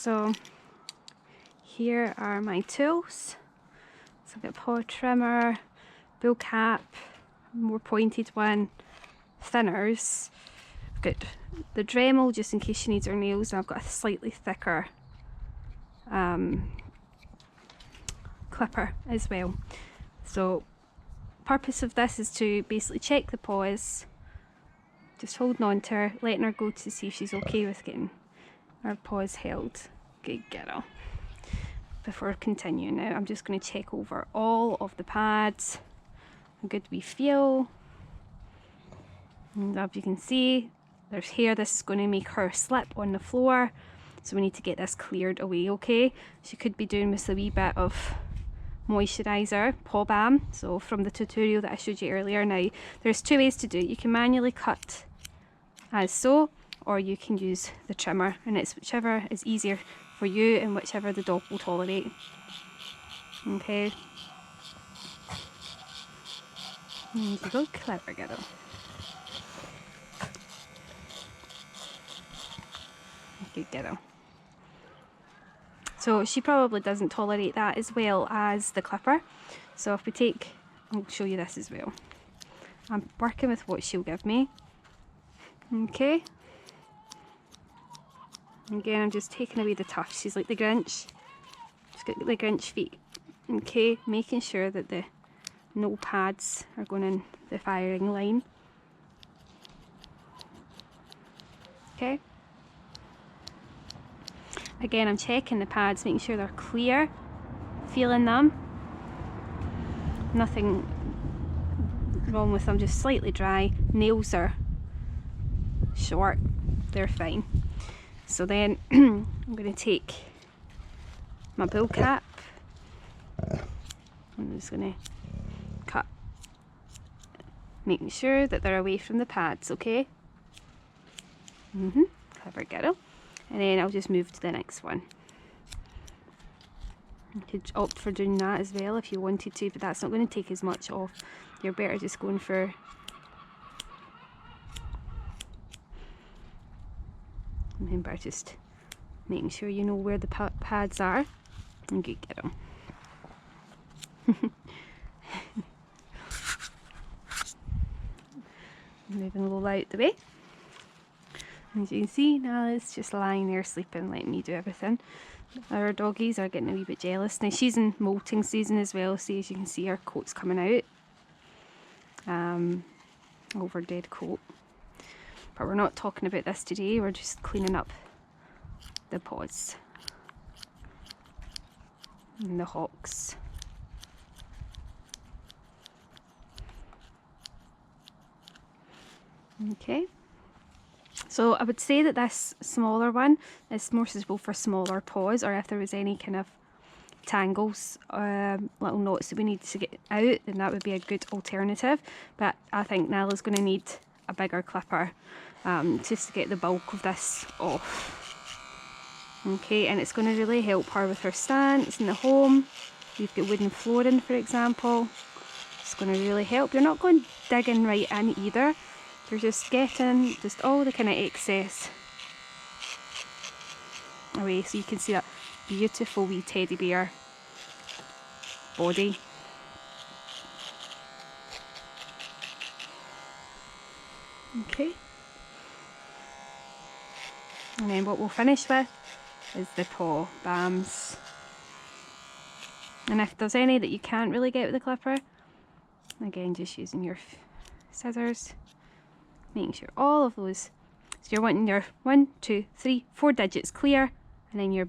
So here are my tools. So I've got paw trimmer, bull cap, more pointed one, thinners. I've got the Dremel just in case she needs her nails, and I've got a slightly thicker clipper as well. So purpose of this is to basically check the paws, just holding on to her, letting her go to see if she's okay with getting her paws held. Good girl. Before continuing now, I'm just going to check over all of the pads, how good we feel. And as you can see, there's hair. This is going to make her slip on the floor, so we need to get this cleared away, okay? She could be doing with a wee bit of moisturiser, paw balm, so from the tutorial that I showed you earlier. Now, there's two ways to do it. You can manually cut as so, or you can use the trimmer, and it's whichever is easier for you and whichever the dog will tolerate. Okay. There you go, clever girl. Good girl. So she probably doesn't tolerate that as well as the clipper. So if we take, I'll show you this as well. I'm working with what she'll give me. Okay. Again, I'm just taking away the tufts. She's like the Grinch. She's got the Grinch feet. Okay, making sure that the no pads are going in the firing line. Okay. Again, I'm checking the pads, making sure they're clear, feeling them. Nothing wrong with them, just slightly dry. Nails are short, they're fine. So then I'm going to take my bull cap. I'm just going to cut, making sure that they're away from the pads, okay? Clever girl. And then I'll just move to the next one. You could opt for doing that as well if you wanted to, but that's not going to take as much off. You're better just going for remember just making sure you know where the pads are. And good girl. Moving Lola out the way. As you can see, Nala's just lying there sleeping, letting me do everything. Our doggies are getting a wee bit jealous. Now she's in molting season as well, so as you can see her coat's coming out. Over dead coat. But we're not talking about this today, we're just cleaning up the paws. And the hocks. Okay. So I would say that this smaller one is more suitable for smaller paws, or if there was any kind of tangles, little knots that we need to get out, then that would be a good alternative. But I think Nala's going to need a bigger clipper just to get the bulk of this off. Okay, and it's going to really help her with her stance in the home. You've got wooden flooring, for example. It's going to really help. You're not going digging right in either. You're just getting just all the kind of excess away, so you can see that beautiful wee teddy bear body. Okay. And then what we'll finish with is the paw balms. And if there's any that you can't really get with the clipper, again just using your scissors, making sure all of those, so you're wanting your 1, 2, 3, 4 digits clear, and then your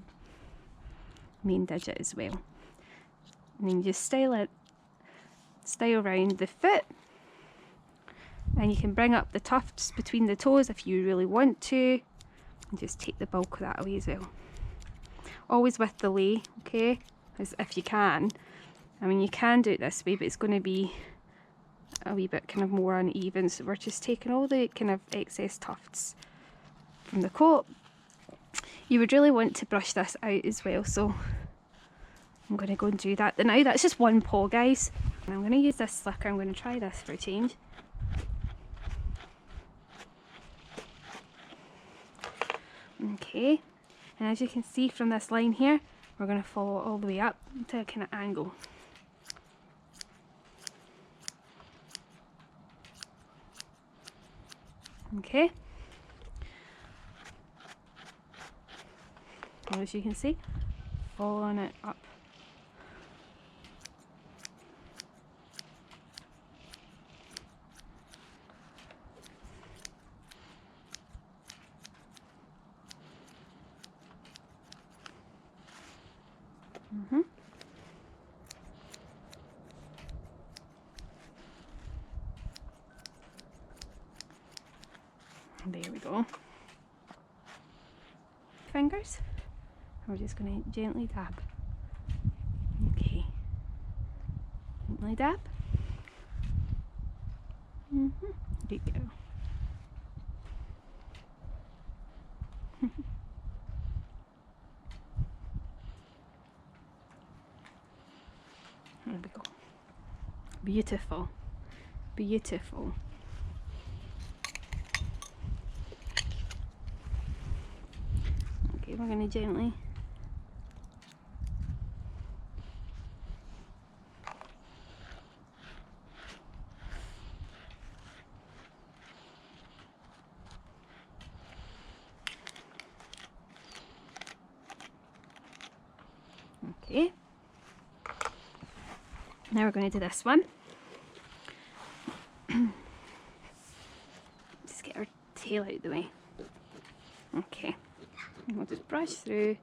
main digit as well. And then you just style around the foot, and you can bring up the tufts between the toes if you really want to, and just take the bulk of that away as well. Always with delay, okay, as if you can. I mean, you can do it this way, but it's going to be a wee bit kind of more uneven, so we're just taking all the kind of excess tufts from the coat. You would really want to brush this out as well, so I'm going to go and do that. Now that's just one paw, guys, and I'm going to use this slicker. I'm going to try this for a change. Okay, And as you can see from this line here, we're going to follow it all the way up to a kind of angle. Okay. And as you can see, following it up. There we go. Fingers. We're just going to gently dab. Okay. Gently dab. There you go. There we go. Beautiful. Beautiful. Okay, we're going to gently okay. Now we're going to do this one. Just get our tail out of the way. Okay. And we'll just brush through.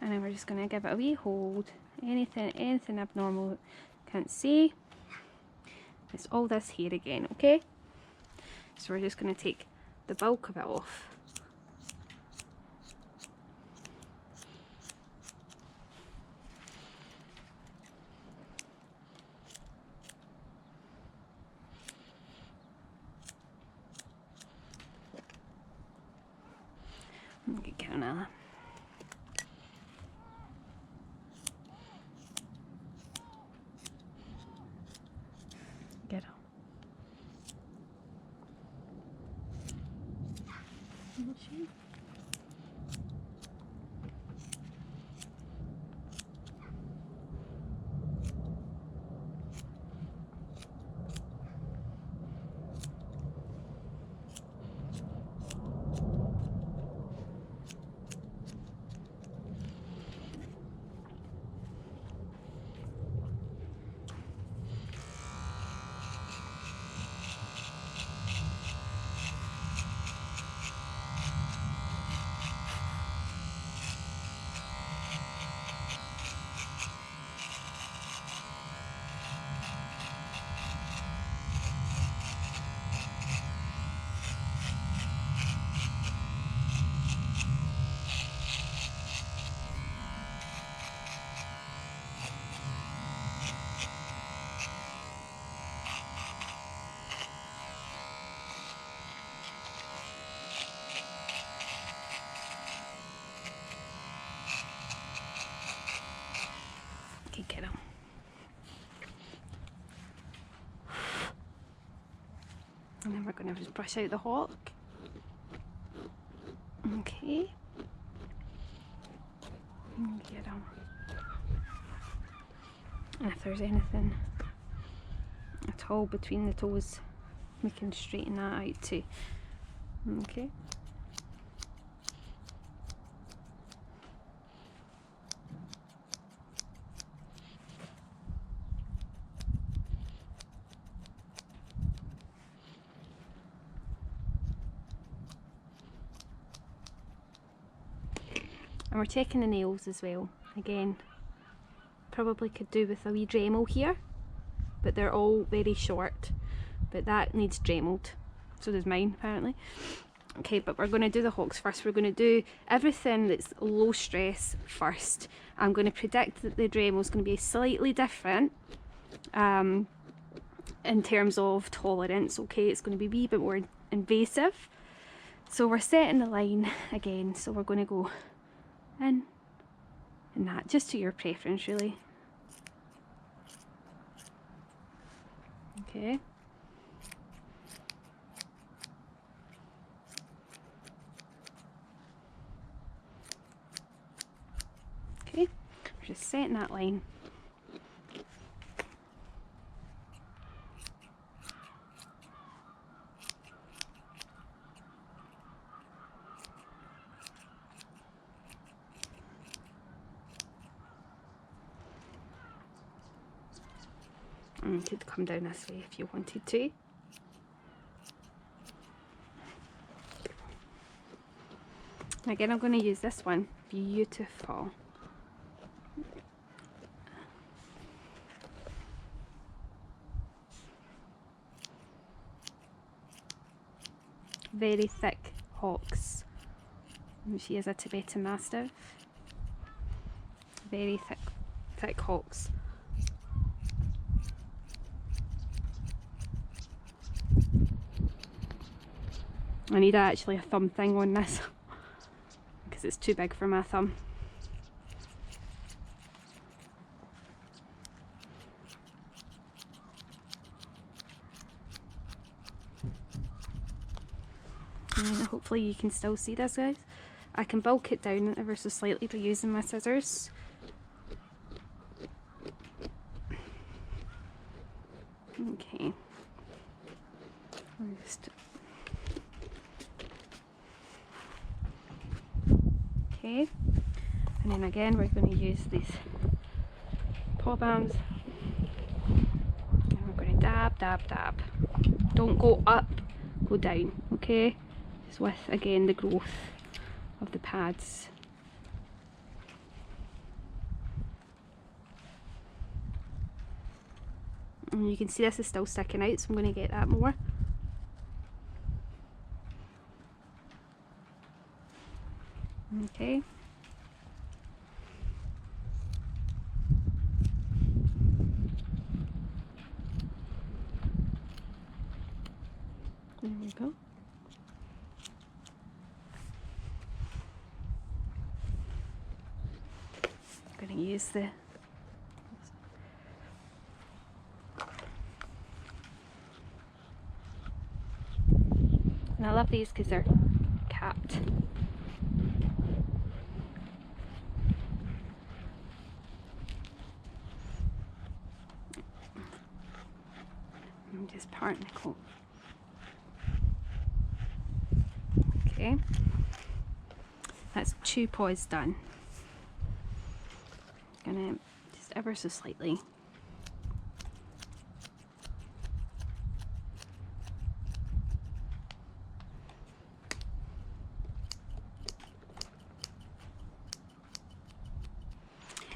And then we're just going to give it a wee hold. Anything abnormal can't see. It's all this here again, okay? So we're just going to take the bulk of it off. Okay, kinda. Get on. Okay, get on. And then we're going to just brush out the hawk. Okay. Get on. And if there's anything at all between the toes, we can straighten that out too. Okay. And we're checking the nails as well. Again, probably could do with a wee Dremel here, but they're all very short. But that needs Dremeled. So does mine, apparently. Okay, but we're going to do the hawks first. We're going to do everything that's low stress first. I'm going to predict that the Dremel is going to be slightly different in terms of tolerance. Okay, it's going to be a wee bit more invasive. So we're setting the line again. So we're going to go in and that, just to your preference really. Okay. Just setting that line. And you could come down this way if you wanted to. Again, I'm going to use this one. Beautiful. Very thick hocks. And she is a Tibetan Mastiff. Very thick hocks. I need actually a thumb thing on this because it's too big for my thumb. And hopefully you can still see this, guys. I can bulk it down ever so slightly by using my scissors. Okay. Okay. And then again we're going to use these paw balms. And we're going to dab, dab, dab. Don't go up, go down, okay? Just with, again, the growth of the pads. And you can see this is still sticking out, so I'm going to get that more. Okay. There we go. I'm going to use the and I love these because they're capped. I'm just parting the coat. Okay, that's 2 paws done. Gonna just ever so slightly.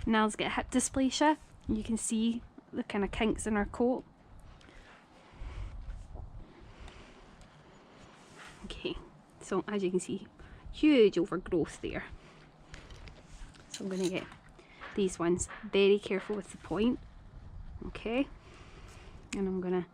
Nell's got hip dysplasia. You can see the kind of kinks in her coat. Okay, so as you can see, huge overgrowth there. So I'm going to get these ones very careful with the point. Okay, and I'm going to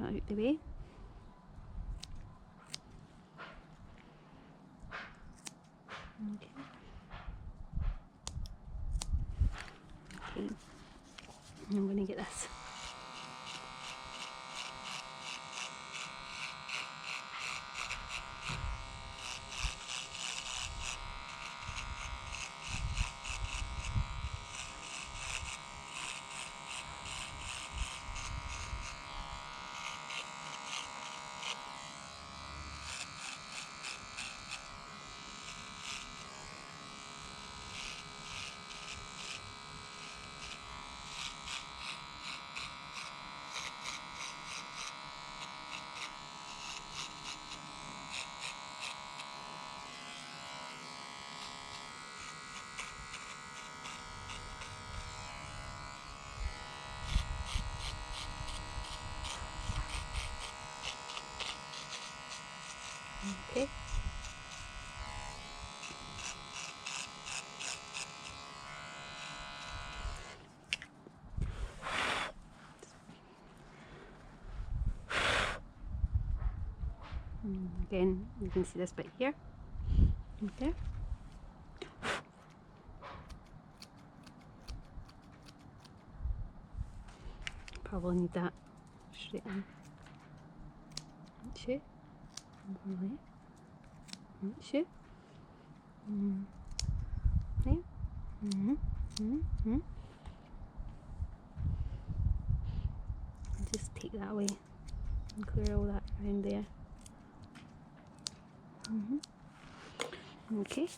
out the way. Okay. Okay. And I'm going to get this. Okay. Again, you can see this bit here. Okay. Probably need that straight in. Shoot. Shoot. Yeah. Just take that away and clear all that around there. Okay.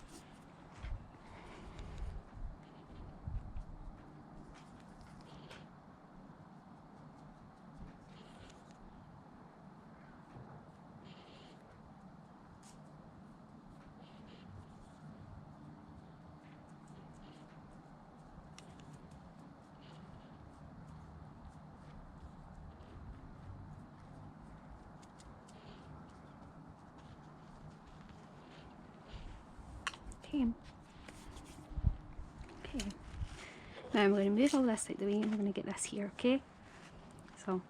Okay. Okay. Now I'm going to move all this out of the way and I'm going to get this here, okay? So,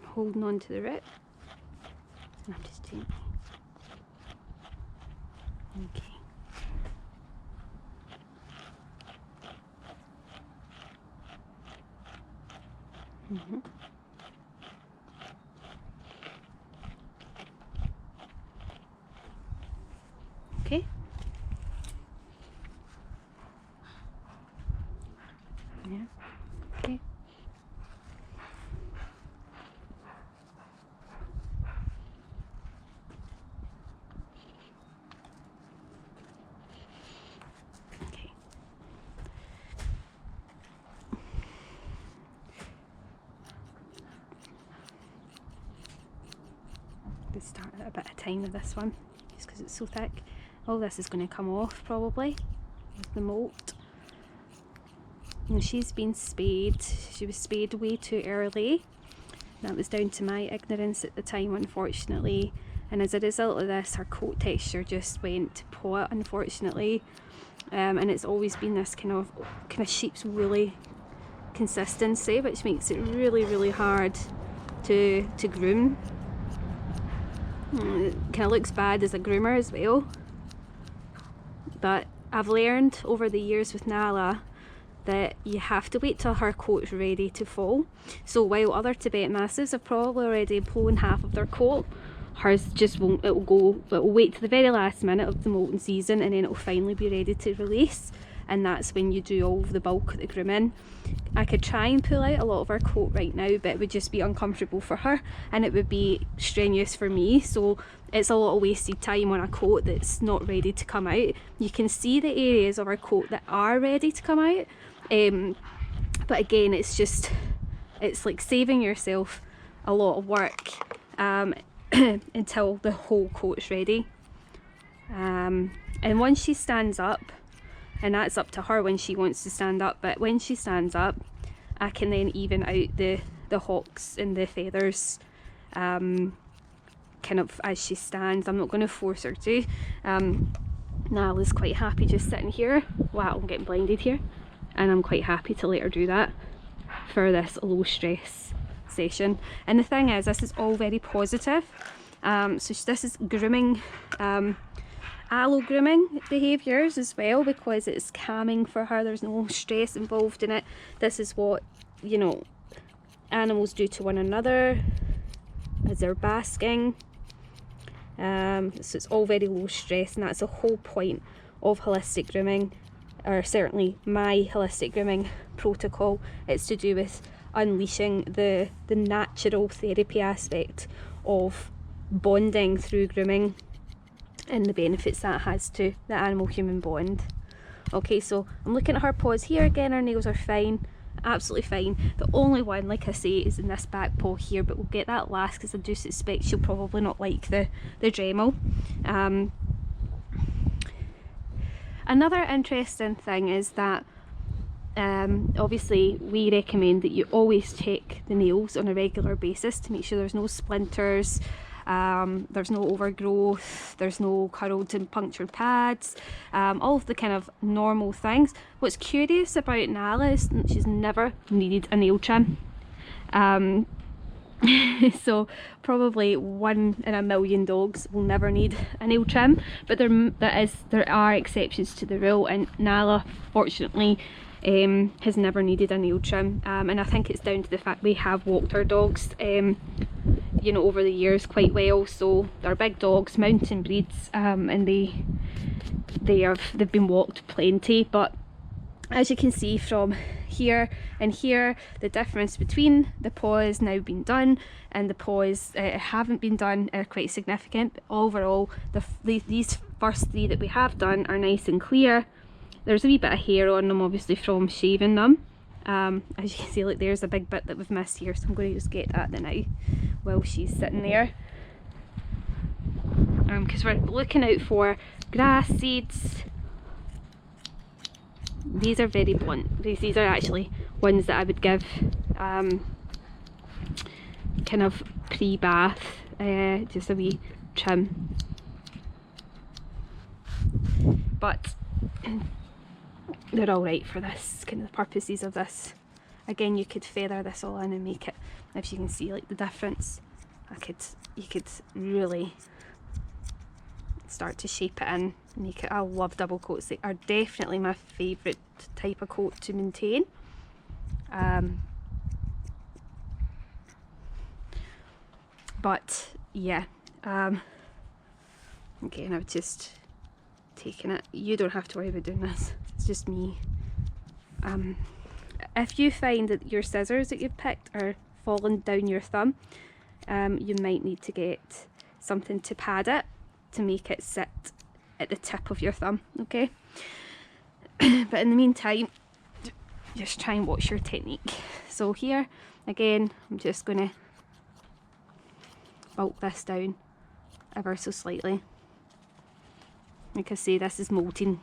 holding on to the root, and I'm just gently. Okay. Okay. Yeah. Okay. Okay. Let's start at a bit of time with this one, just because it's so thick. All this is going to come off probably with the molt. And she's been spayed. She was spayed way too early. That was down to my ignorance at the time, unfortunately. And as a result of this, her coat texture just went pot, unfortunately. And it's always been this kind of sheep's woolly consistency, which makes it really, really hard to groom. It kind of looks bad as a groomer as well. But I've learned over the years with Nala that you have to wait till her coat's ready to fall. So while other Tibetan Mastiffs have probably already blown half of their coat, hers just won't. It'll wait to the very last minute of the molting season, and then it'll finally be ready to release, and that's when you do all of the bulk of the grooming. I could try and pull out a lot of her coat right now, but it would just be uncomfortable for her and it would be strenuous for me, so it's a lot of wasted time on a coat that's not ready to come out. You can see the areas of her coat that are ready to come out, but again, it's like saving yourself a lot of work until the whole coat's ready. And once she stands up, and that's up to her when she wants to stand up, but when she stands up, I can then even out the hocks and the feathers kind of as she stands. I'm not going to force her to. Nala's quite happy just sitting here. Wow, I'm getting blinded here. And I'm quite happy to let her do that for this low stress session. And the thing is, this is all very positive. So this is grooming, allo grooming behaviours as well, because it's calming for her. There's no stress involved in it. This is what, you know, animals do to one another as they're basking. So it's all very low stress, and that's the whole point of holistic grooming, or certainly my holistic grooming protocol. It's to do with unleashing the natural therapy aspect of bonding through grooming and the benefits that has to the animal-human bond. Okay, so I'm looking at her paws here again. Her nails are fine, absolutely fine. The only one, like I say, is in this back paw here, but we'll get that last because I do suspect she'll probably not like the Dremel. Another interesting thing is that obviously we recommend that you always check the nails on a regular basis to make sure there's no splinters, there's no overgrowth, there's no curled and punctured pads, all of the kind of normal things. What's curious about Nala is she's never needed a nail trim. So probably 1 in a million dogs will never need a nail trim, but there are exceptions to the rule, and Nala fortunately has never needed a nail trim, and I think it's down to the fact we have walked our dogs you know, over the years quite well. So they're big dogs, mountain breeds, and they've been walked plenty. But as you can see from here and here, the difference between the paws now being done and the paws haven't been done are quite significant. But overall, these first 3 that we have done are nice and clear. There's a wee bit of hair on them, obviously from shaving them. As you can see, like, there's a big bit that we've missed here, so I'm going to just get at that now while she's sitting there. Because we're looking out for grass seeds. These are very blunt. These are actually ones that I would give kind of pre-bath, just a wee trim. But they're alright for this, kind of the purposes of this. Again, you could feather this all in and make it, if you can see like the difference, you could really start to shape it in, make it. I love double coats. They are definitely my favourite type of coat to maintain. But yeah, again, I've just taken it. You don't have to worry about doing this, it's just me. If you find that your scissors that you've picked are falling down your thumb, you might need to get something to pad it, to make it sit at the tip of your thumb, okay? But in the meantime, just try and watch your technique. So here, again, I'm just going to bulk this down ever so slightly. Like I say, this is molten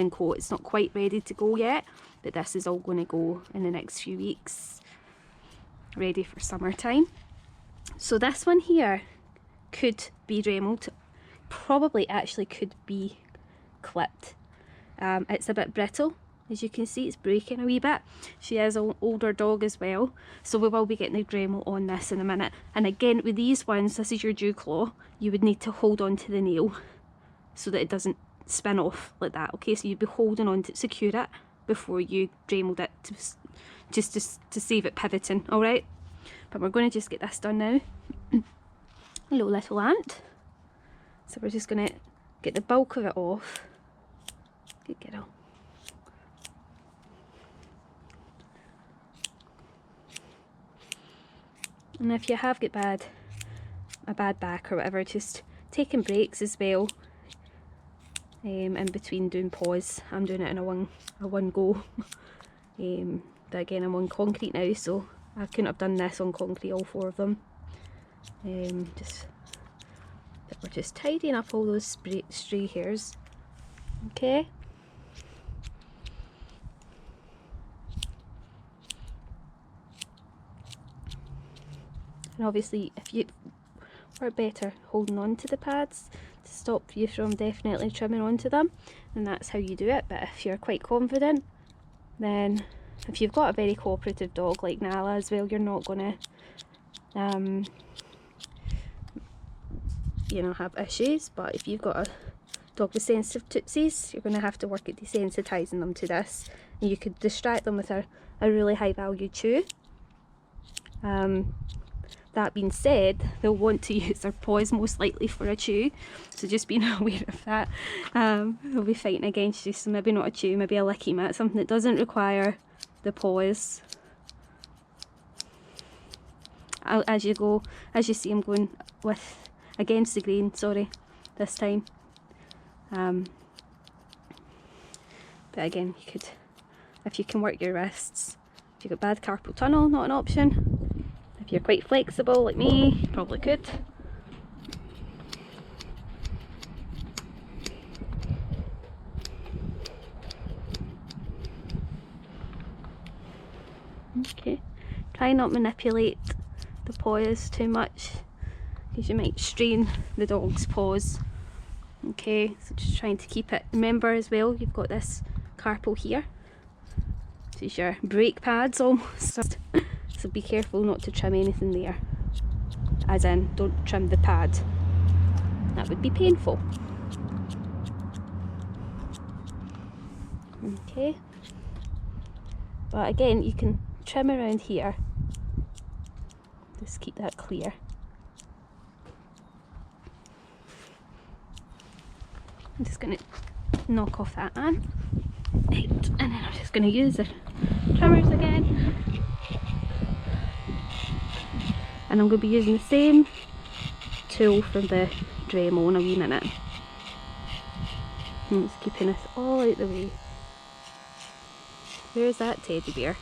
coat. It's not quite ready to go yet, but this is all going to go in the next few weeks, ready for summertime. So this one here could be Dremeled, probably actually could be clipped. It's a bit brittle, as you can see, it's breaking a wee bit. She is an older dog as well, so we will be getting the Dremel on this in a minute. And again, with these ones, this is your dew claw, you would need to hold on to the nail so that it doesn't spin off like that, okay? So you'd be holding on to secure it before you Dremeled it, just to save it pivoting, alright? But we're going to just get this done now. Hello, little ant. So we're just going to get the bulk of it off. Good girl. And if you have got a bad back or whatever, just taking breaks as well. In between doing paws. I'm doing it in a one go. But again, I'm on concrete now, so I couldn't have done this on concrete, all 4 of them. We're just tidying up all those stray hairs. Okay. And obviously, if you are better holding on to the pads to stop you from definitely trimming onto them, then that's how you do it. But if you're quite confident, then if you've got a very cooperative dog like Nala as well, you're not going to you know, have issues. But if you've got a dog with sensitive tootsies, you're going to have to work at desensitising them to this, and you could distract them with a really high value chew. That being said, they'll want to use their paws most likely for a chew, so just being aware of that. They'll be fighting against you, so maybe not a chew, maybe a licky mat, something that doesn't require the paws. As you see, I'm going with against the grain, sorry, this time. But again, you could, if you can work your wrists. If you've got bad carpal tunnel, not an option. If you're quite flexible like me, you probably could. Okay, try not manipulate the paws too much, because you might strain the dog's paws. Okay, so just trying to keep it. Remember as well, you've got this carpal here. This is your brake pads almost. So be careful not to trim anything there. as in don't trim the pad. That would be painful. Okay, but again, you can trim around here. Just keep that clear. I'm just going to knock off that Right, and then I'm just going to use the trimmers again. And I'm going to be using the same tool from the Dremel in a wee minute. I'm just keeping this all out the way. Where's that teddy bear?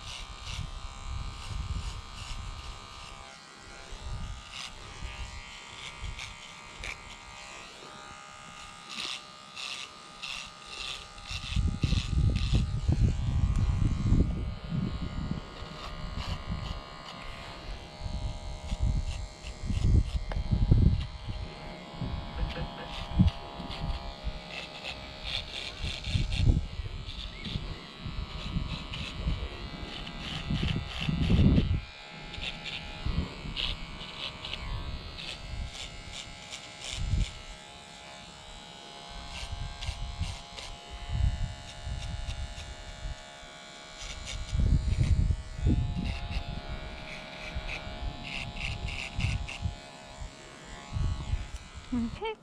Okay.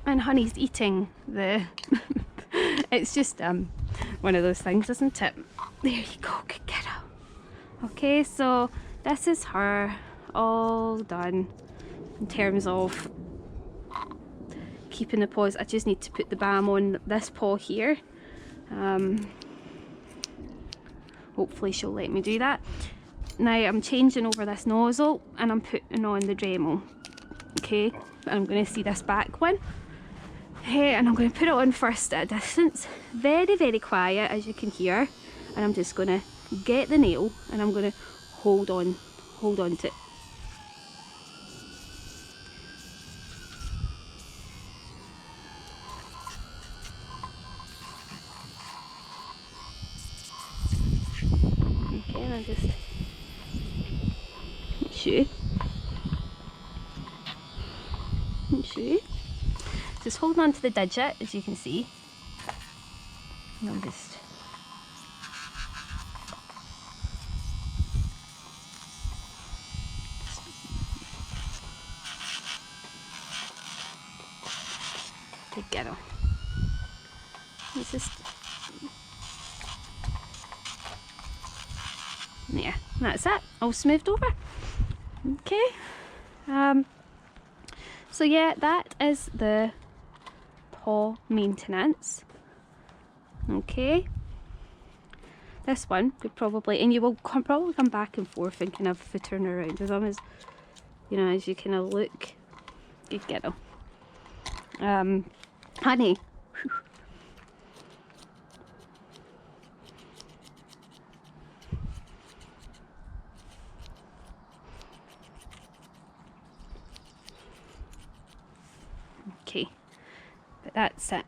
And Honey's eating the it's just one of those things, isn't it? There you go, good kiddo. Okay, so this is her all done in terms of keeping the paws. I just need to put the balm on this paw here. Hopefully she'll let me do that. Now I'm changing over this nozzle and I'm putting on the Dremel. Okay, I'm going to see this back one. And I'm going to put it on first at a distance, very quiet as you can hear, and I'm just going to get the nail and I'm going to hold on to it. Okay, and I'll just show you. Just holding on to the digit, as you can see, and I'm just together. It's just there. That's it. All smoothed over. Okay. So yeah, that is the paw maintenance. Okay. This one could probably, and you will probably come back and forth and kind of turn around as long as, you know, as you kind of look. Good girl. Honey. Okay, but that's it.